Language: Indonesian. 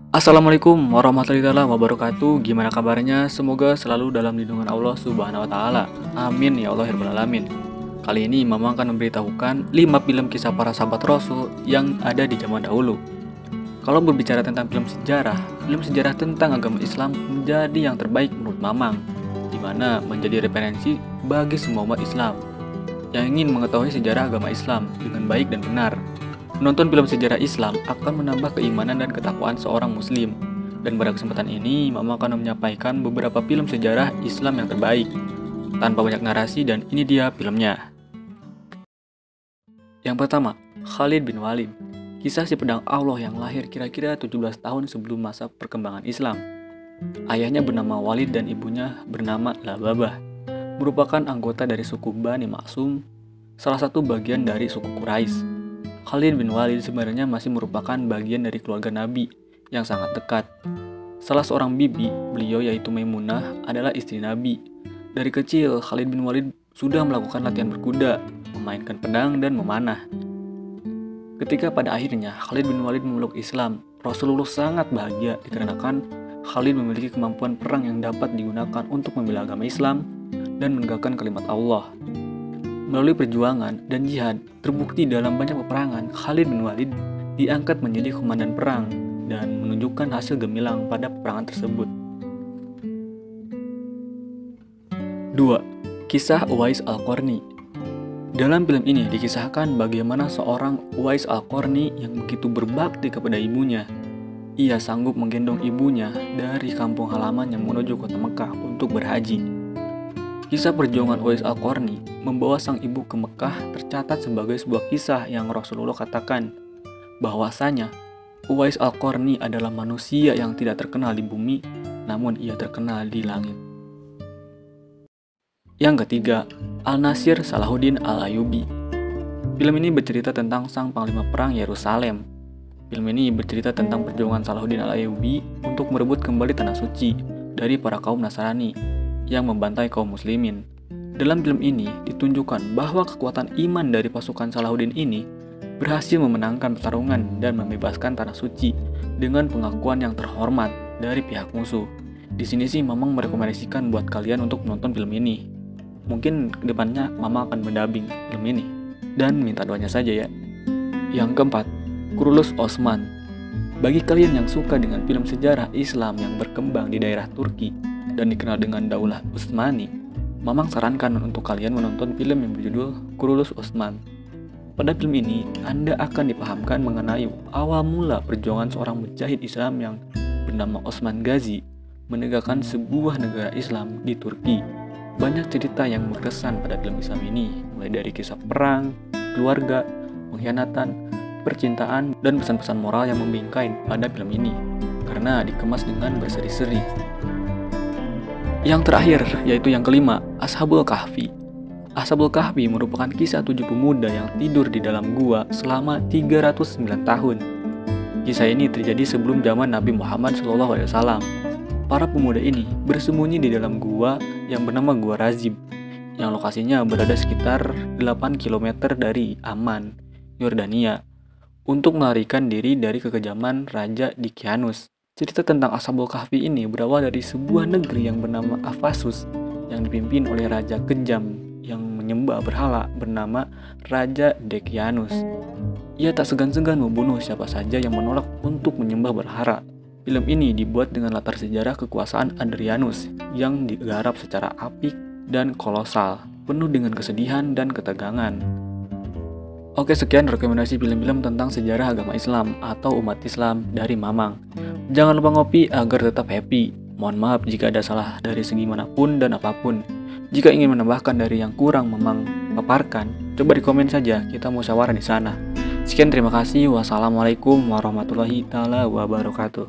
Assalamualaikum warahmatullahi wabarakatuh. Gimana kabarnya? Semoga selalu dalam lindungan Allah Subhanahu wa taala. Amin ya Allah ya rabbal alamin. Kali ini Mama akan memberitahukan 5 film kisah para sahabat Rasul yang ada di zaman dahulu. Kalau berbicara tentang film sejarah tentang agama Islam menjadi yang terbaik menurut Mamang, di mana menjadi referensi bagi semua umat Islam yang ingin mengetahui sejarah agama Islam dengan baik dan benar. Menonton film sejarah Islam akan menambah keimanan dan ketakwaan seorang muslim. Dan pada kesempatan ini, Mama akan menyampaikan beberapa film sejarah Islam yang terbaik. Tanpa banyak narasi, dan ini dia filmnya. Yang pertama, Khalid bin Walid. Kisah si pedang Allah yang lahir kira-kira 17 tahun sebelum masa perkembangan Islam. Ayahnya bernama Walid dan ibunya bernama Lababah. Merupakan anggota dari suku Bani Maksum, salah satu bagian dari suku Quraisy. Khalid bin Walid sebenarnya masih merupakan bagian dari keluarga Nabi yang sangat dekat. Salah seorang bibi beliau yaitu Maimunah adalah istri Nabi. Dari kecil Khalid bin Walid sudah melakukan latihan berkuda, memainkan pedang dan memanah. Ketika pada akhirnya Khalid bin Walid memeluk Islam, Rasulullah sangat bahagia dikarenakan Khalid memiliki kemampuan perang yang dapat digunakan untuk membela agama Islam dan menegakkan kalimat Allah. Melalui perjuangan dan jihad, terbukti dalam banyak peperangan, Khalid bin Walid diangkat menjadi komandan perang dan menunjukkan hasil gemilang pada peperangan tersebut. 2. Kisah Uwais Al-Qarni. Dalam film ini dikisahkan bagaimana seorang Uwais Al-Qarni yang begitu berbakti kepada ibunya. Ia sanggup menggendong ibunya dari kampung halamannya menuju kota Mekah untuk berhaji. Kisah perjuangan Uwais Al-Qarni membawa sang ibu ke Mekah tercatat sebagai sebuah kisah yang Rasulullah katakan bahwasanya Uwais Al-Qarni adalah manusia yang tidak terkenal di bumi, namun ia terkenal di langit. Yang ketiga, Al-Nasir Salahuddin Al-Ayyubi. Film ini bercerita tentang sang panglima perang Yerusalem. Film ini bercerita tentang perjuangan Salahuddin Al-Ayyubi untuk merebut kembali tanah suci dari para kaum Nasrani yang membantai kaum muslimin. Dalam film ini ditunjukkan bahwa kekuatan iman dari pasukan Salahuddin ini berhasil memenangkan pertarungan dan membebaskan tanah suci dengan pengakuan yang terhormat dari pihak musuh. Di sini sih Mamang merekomendasikan buat kalian untuk menonton film ini. Mungkin kedepannya Mama akan mendubbing film ini dan minta doanya saja ya. Yang keempat, Kurulus Osman. Bagi kalian yang suka dengan film sejarah Islam yang berkembang di daerah Turki dan dikenal dengan Daulah Utsmani, Mamang sarankan untuk kalian menonton film yang berjudul Kurulus Osman. Pada film ini, Anda akan dipahamkan mengenai awal mula perjuangan seorang mujahid Islam yang bernama Osman Ghazi menegakkan sebuah negara Islam di Turki. Banyak cerita yang berkesan pada film Islam ini, mulai dari kisah perang, keluarga, pengkhianatan, percintaan, dan pesan-pesan moral yang membingkai pada film ini karena dikemas dengan berseri-seri. Yang terakhir, yaitu yang kelima, Ashabul Kahfi. Ashabul Kahfi merupakan kisah 7 pemuda yang tidur di dalam gua selama 309 tahun. Kisah ini terjadi sebelum zaman Nabi Muhammad SAW. Para pemuda ini bersembunyi di dalam gua yang bernama Gua Razib, yang lokasinya berada sekitar 8 km dari Amman, Yordania, untuk melarikan diri dari kekejaman Raja Dicyanus. Cerita tentang Ashabul Kahfi ini berawal dari sebuah negeri yang bernama Ephasus yang dipimpin oleh raja kejam yang menyembah berhala bernama Raja Dicyanus. Ia tak segan-segan membunuh siapa saja yang menolak untuk menyembah berhala. Film ini dibuat dengan latar sejarah kekuasaan Adrianus yang digarap secara apik dan kolosal, penuh dengan kesedihan dan ketegangan. Oke, sekian rekomendasi film-film tentang sejarah agama Islam atau umat Islam dari Mamang. Jangan lupa ngopi agar tetap happy. Mohon maaf jika ada salah dari segi manapun dan apapun. Jika ingin menambahkan dari yang kurang Mamang paparkan, coba di komen saja, kita musyawarah di sana. Sekian, terima kasih. Wassalamualaikum warahmatullahi wabarakatuh.